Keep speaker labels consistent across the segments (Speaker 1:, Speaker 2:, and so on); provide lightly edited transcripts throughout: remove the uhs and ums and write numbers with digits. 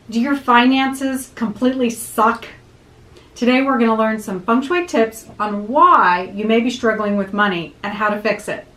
Speaker 1: Do your finances completely suck? Today we're going to learn some Feng Shui tips on why you may be struggling with money and how to fix it.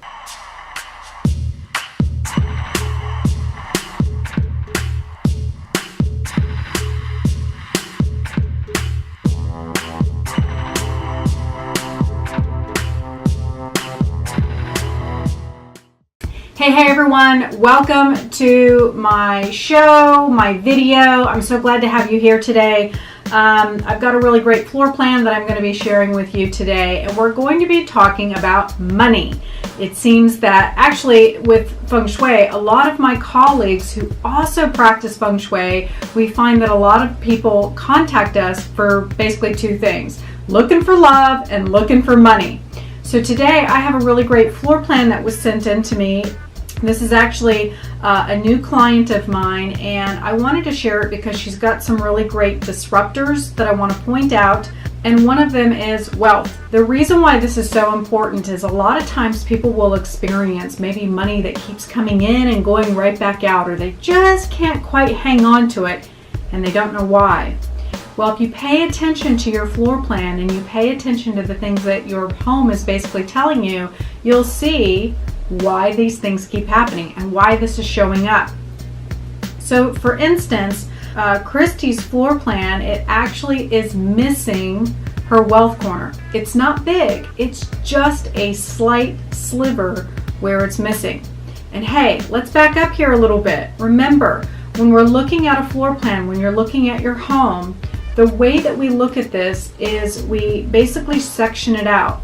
Speaker 1: Hey everyone, welcome to my show, my video. I'm so glad to have you here today. I've got a really great floor plan that I'm going to be sharing with you today, and we're going to be talking about money. It seems that actually with Feng Shui, a lot of my colleagues who also practice Feng Shui, we find that a lot of people contact us for basically two things: looking for love and looking for money. So today I have a really great floor plan that was sent in to me. This is actually a new client of mine, and I wanted to share it because she's got some really great disruptors that I want to point out, and one of them is wealth. The reason why this is so important is a lot of times people will experience maybe money that keeps coming in and going right back out, or they just can't quite hang on to it and they don't know why. Well, if you pay attention to your floor plan and you pay attention to the things that your home is basically telling you, you'll see why these things keep happening and why this is showing up. So for instance, Christy's floor plan, it actually is missing her wealth corner. It's not big, it's just a slight sliver where it's missing. And hey, let's back up here a little bit. Remember, when we're looking at a floor plan, when you're looking at your home, the way that we look at this is we basically section it out.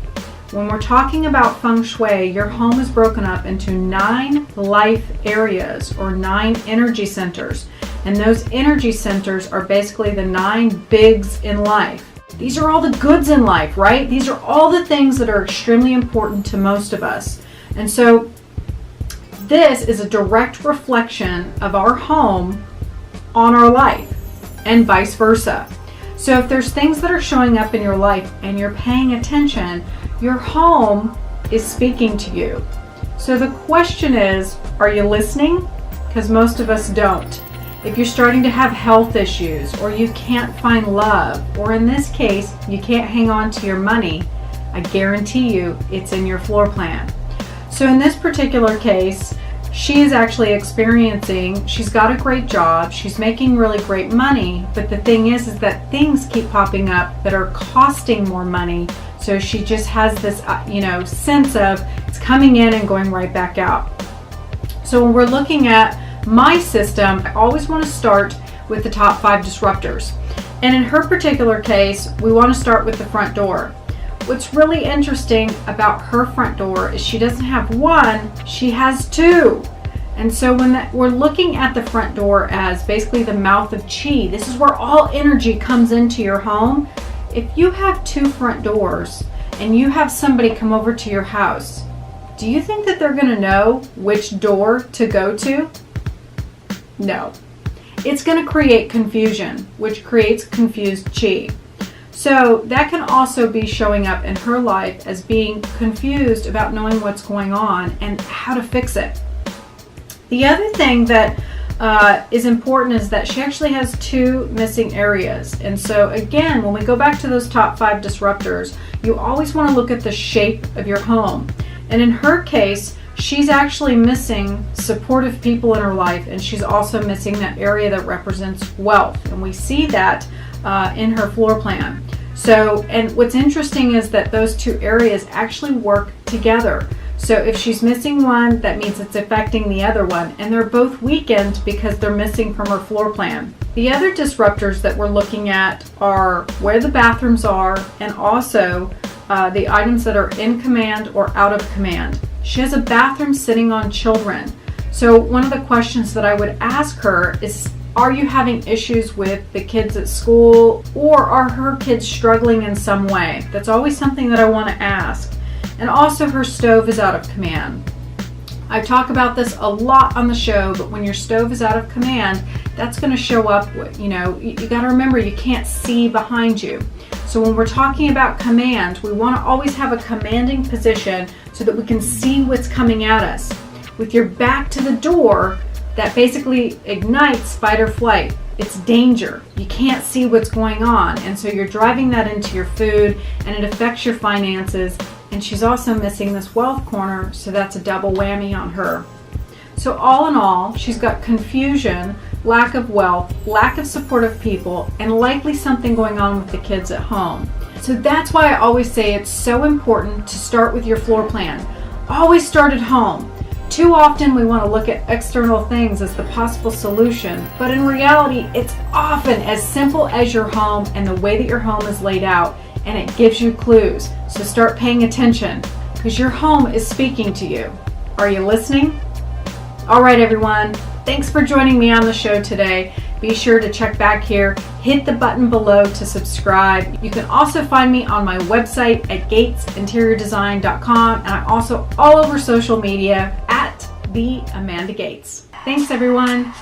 Speaker 1: When we're talking about Feng Shui, your home is broken up into 9 life areas or 9 energy centers. And those energy centers are basically the 9 bigs in life. These are all the goods in life, right? These are all the things that are extremely important to most of us. And so this is a direct reflection of our home on our life and vice versa. So if there's things that are showing up in your life and you're paying attention, your home is speaking to you. So the question is, are you listening? Because most of us don't. If you're starting to have health issues, or you can't find love, or in this case, you can't hang on to your money, I guarantee you it's in your floor plan. So in this particular case, she is actually experiencing, she's got a great job, she's making really great money, but the thing is that things keep popping up that are costing more money. So she just has this, sense of it's coming in and going right back out. So when we're looking at my system, I always want to start with the top 5 disruptors. And in her particular case, we want to start with the front door. What's really interesting about her front door is she doesn't have 1, she has 2. And so when we're looking at the front door as basically the mouth of chi, this is where all energy comes into your home. If you have 2 front doors and you have somebody come over to your house, do you think that they're going to know which door to go to? No. It's going to create confusion, which creates confused chi. So that can also be showing up in her life as being confused about knowing what's going on and how to fix it. The other thing that is important is that she actually has 2 missing areas. And so again, when we go back to those top 5 disruptors, you always want to look at the shape of your home. And in her case, she's actually missing supportive people in her life, and she's also missing that area that represents wealth. And we see that in her floor plan. So, and what's interesting is that those 2 areas actually work together. So if she's missing one, that means it's affecting the other one, and they're both weakened because they're missing from her floor plan. The other disruptors that we're looking at are where the bathrooms are, and also the items that are in command or out of command. She has a bathroom sitting on children. So one of the questions that I would ask her is, are you having issues with the kids at school, or are her kids struggling in some way? That's always something that I want to ask. And also her stove is out of command. I talk about this a lot on the show, but when your stove is out of command, that's going to show up, you got to remember you can't see behind you. So when we're talking about command, we want to always have a commanding position so that we can see what's coming at us. With your back to the door, that basically ignites fight or flight. it's danger. You can't see what's going on, and so you're driving that into your food, and it affects your finances. And she's also missing this wealth corner, so that's a double whammy on her. So all in all, she's got confusion, lack of wealth, lack of supportive people, and likely something going on with the kids at home. So that's why I always say it's so important to start with your floor plan. Always start at home. Too often we want to look at external things as the possible solution, but in reality, it's often as simple as your home and the way that your home is laid out, and it gives you clues. So start paying attention, because your home is speaking to you. Are you listening? All right, everyone. Thanks for joining me on the show today. Be sure to check back here. Hit the button below to subscribe. You can also find me on my website at gatesinteriordesign.com, and I'm also all over social media at the Amanda Gates. Thanks, everyone.